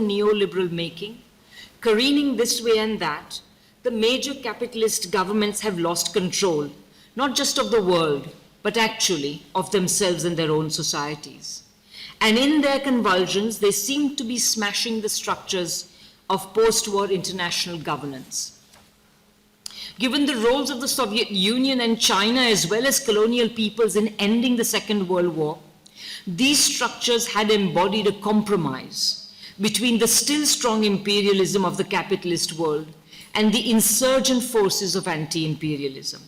neoliberal making, careening this way and that, the major capitalist governments have lost control, not just of the world, but actually of themselves and their own societies. And in their convulsions, they seem to be smashing the structures of post-war international governance. Given the roles of the Soviet Union and China as well as colonial peoples in ending the Second World War, these structures had embodied a compromise between the still strong imperialism of the capitalist world and the insurgent forces of anti-imperialism.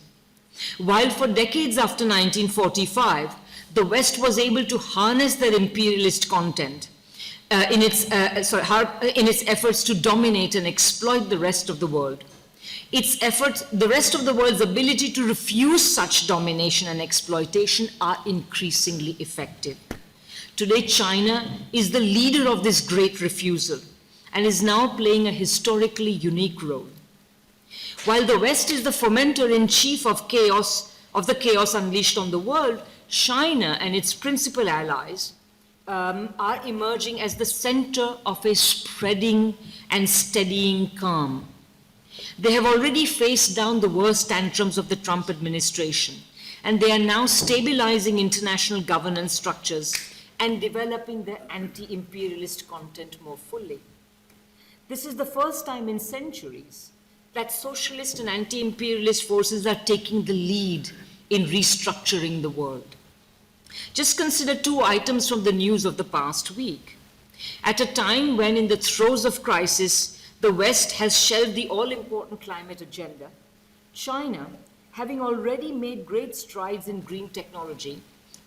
While for decades after 1945, the West was able to harness their imperialist content in its efforts to dominate and exploit the rest of the world. The rest of the world's ability to refuse such domination and exploitation are increasingly effective. Today, China is the leader of this great refusal and is now playing a historically unique role. While the West is the fomenter-in-chief of the chaos unleashed on the world, China and its principal allies are emerging as the center of a spreading and steadying calm. They have already faced down the worst tantrums of the Trump administration, and they are now stabilizing international governance structures and developing their anti-imperialist content more fully. This is the first time in centuries that socialist and anti-imperialist forces are taking the lead in restructuring the world. Just consider two items from the news of the past week. At a time when, in the throes of crisis, the West has shelved the all-important climate agenda, China, having already made great strides in green technology,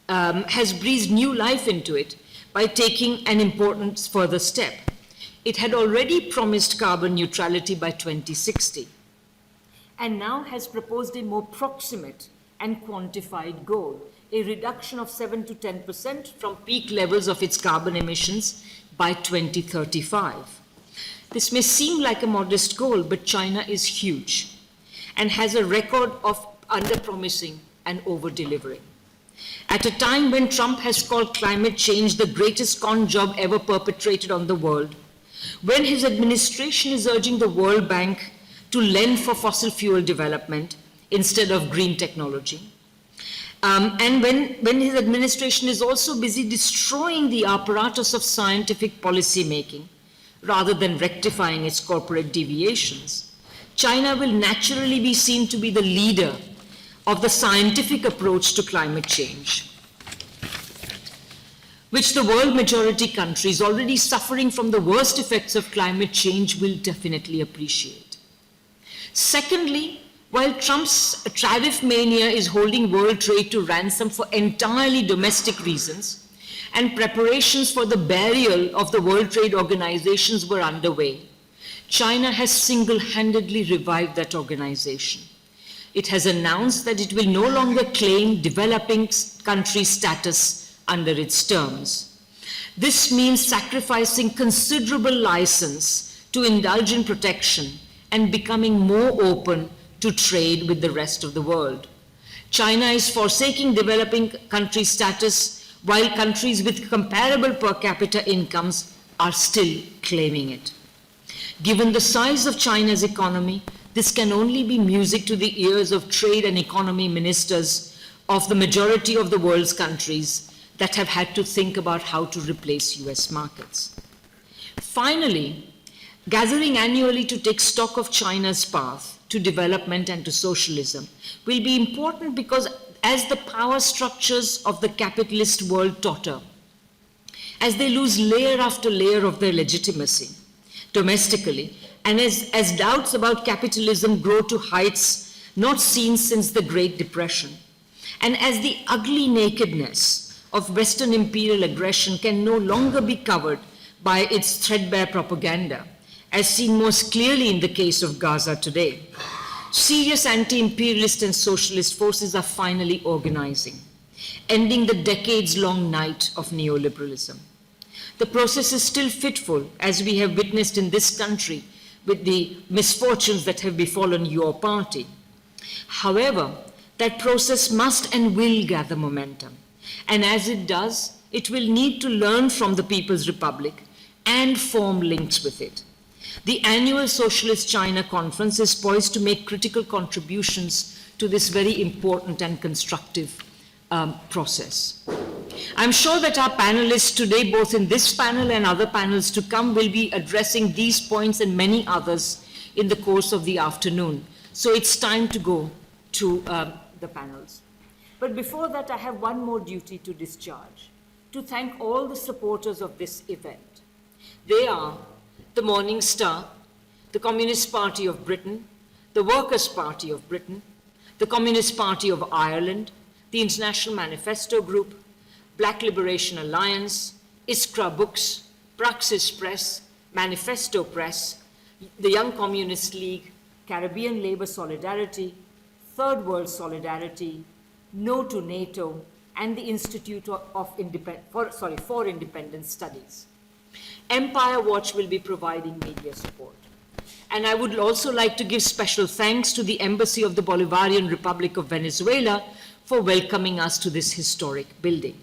has breathed new life into it by taking an important further step. It had already promised carbon neutrality by 2060, and now has proposed a more proximate and quantified goal, a reduction of 7 to 10% from peak levels of its carbon emissions by 2035. This may seem like a modest goal, but China is huge and has a record of under-promising and over-delivering. At a time when Trump has called climate change the greatest con job ever perpetrated on the world, when his administration is urging the World Bank to lend for fossil fuel development instead of green technology, and when his administration is also busy destroying the apparatus of scientific policy making rather than rectifying its corporate deviations, China will naturally be seen to be the leader of the scientific approach to climate change, which the world majority countries already suffering from the worst effects of climate change will definitely appreciate. Secondly, while Trump's tariff mania is holding world trade to ransom for entirely domestic reasons, and preparations for the burial of the World Trade Organizations were underway, China has single-handedly revived that organization. It has announced that it will no longer claim developing country status under its terms. This means sacrificing considerable license to indulge in protection and becoming more open to trade with the rest of the world. China is forsaking developing country status while countries with comparable per capita incomes are still claiming it. Given the size of China's economy, this can only be music to the ears of trade and economy ministers of the majority of the world's countries that have had to think about how to replace US markets. Finally, gathering annually to take stock of China's path to development and to socialism will be important because as the power structures of the capitalist world totter, as they lose layer after layer of their legitimacy domestically, and as doubts about capitalism grow to heights not seen since the Great Depression, and as the ugly nakedness of Western imperial aggression can no longer be covered by its threadbare propaganda, as seen most clearly in the case of Gaza today, serious anti-imperialist and socialist forces are finally organizing, ending the decades-long night of neoliberalism. The process is still fitful, as we have witnessed in this country with the misfortunes that have befallen your party. However, that process must and will gather momentum. And as it does, it will need to learn from the People's Republic and form links with it. The annual Socialist China Conference is poised to make critical contributions to this very important and constructive process. I'm sure that our panelists today, both in this panel and other panels to come, will be addressing these points and many others in the course of the afternoon. So it's time to go to the panels. But before that, I have one more duty to discharge, to thank all the supporters of this event. They are the Morning Star, the Communist Party of Britain, the Workers' Party of Britain, the Communist Party of Ireland, the International Manifesto Group, Black Liberation Alliance, Iskra Books, Praxis Press, Manifesto Press, the Young Communist League, Caribbean Labour Solidarity, Third World Solidarity, No to NATO, and the Institute for Independent Studies. Empire Watch will be providing media support. And I would also like to give special thanks to the Embassy of the Bolivarian Republic of Venezuela for welcoming us to this historic building.